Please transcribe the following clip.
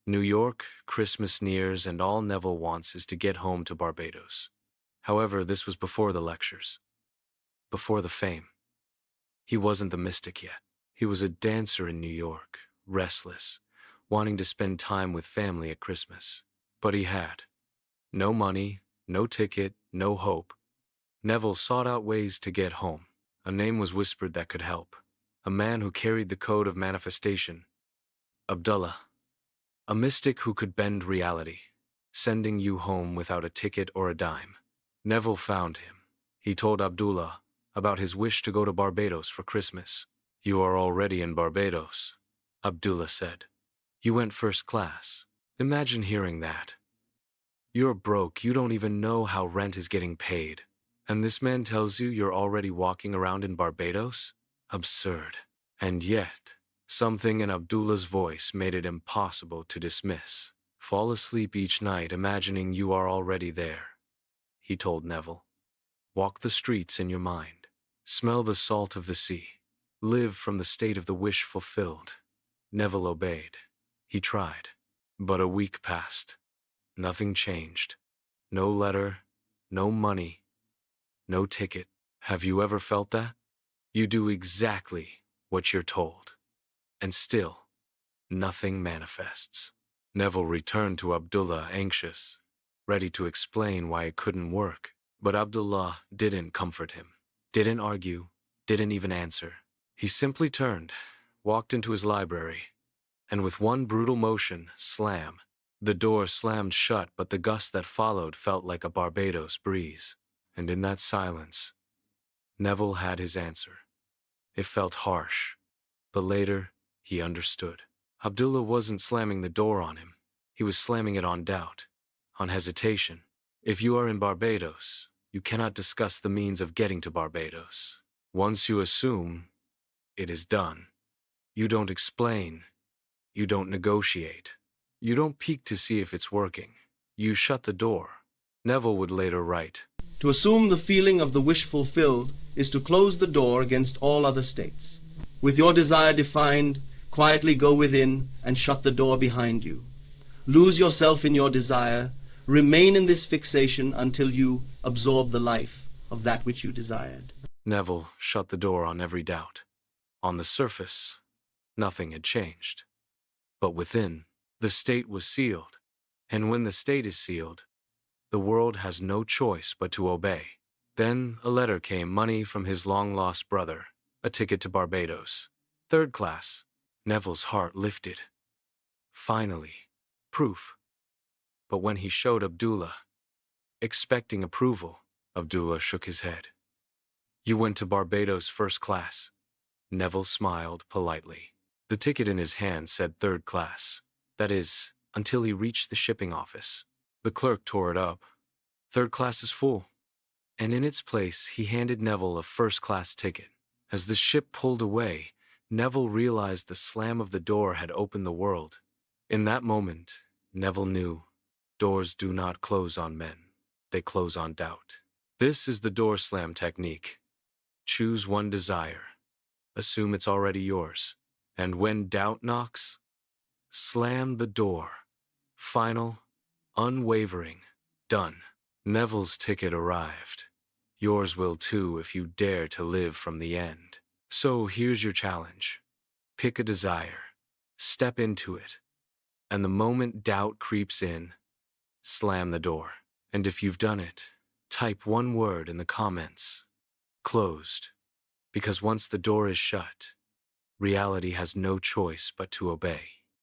New York, Christmas nears, and all Neville wants is to get home to Barbados. However, this was before the lectures, before the fame. He wasn't the mystic yet. He was a dancer in New York, restless, wanting to spend time with family at Christmas. But he had no money, no ticket, no hope. Neville sought out ways to get home. A name was whispered that could help. A man who carried the code of manifestation. Abdullah. A mystic who could bend reality, sending you home without a ticket or a dime. Neville found him. He told Abdullah about his wish to go to Barbados for Christmas. "You are already in Barbados," Abdullah said. "You went first class." Imagine hearing that. You're broke, you don't even know how rent is getting paid. And this man tells you you're already walking around in Barbados? Absurd. And yet, something in Abdullah's voice made it impossible to dismiss. "Fall asleep each night imagining you are already there," he told Neville. "Walk the streets in your mind. Smell the salt of the sea. Live from the state of the wish fulfilled." Neville obeyed. He tried. But a week passed. Nothing changed. No letter, no money, no ticket. Have you ever felt that? You do exactly what you're told. And still, nothing manifests. Neville returned to Abdullah anxious, ready to explain why it couldn't work. But Abdullah didn't comfort him, didn't argue, didn't even answer. He simply turned, walked into his library, and with one brutal motion, slam. The door slammed shut, but the gust that followed felt like a Barbados breeze. And in that silence, Neville had his answer. It felt harsh, but later he understood. Abdullah wasn't slamming the door on him. He was slamming it on doubt, on hesitation. If you are in Barbados, you cannot discuss the means of getting to Barbados. Once you assume, it is done. You don't explain. You don't negotiate. You don't peek to see if it's working. You shut the door. Neville would later write, To assume the feeling of the wish fulfilled is to close the door against all other states. With your desire defined, quietly go within and shut the door behind you. Lose yourself in your desire. Remain in this fixation until you absorb the life of that which you desired. Neville shut the door on every doubt. On the surface, nothing had changed. But within, the state was sealed. And when the state is sealed, the world has no choice but to obey. Then a letter came, money from his long-lost brother, a ticket to Barbados. Third class. Neville's heart lifted. Finally, proof. But when he showed Abdullah, expecting approval, Abdullah shook his head. "You went to Barbados first class." Neville smiled politely. The ticket in his hand said third class. That is, until he reached the shipping office. The clerk tore it up. "Third class is full." And in its place, he handed Neville a first-class ticket. As the ship pulled away, Neville realized the slam of the door had opened the world. In that moment, Neville knew, doors do not close on men. They close on doubt. This is the door slam technique. Choose one desire. Assume it's already yours. And when doubt knocks, slam the door. Final, unwavering, done. Neville's ticket arrived. Yours will too if you dare to live from the end. So here's your challenge. Pick a desire. Step into it. And the moment doubt creeps in, slam the door. And if you've done it, type one word in the comments. Closed. Because once the door is shut, reality has no choice but to obey.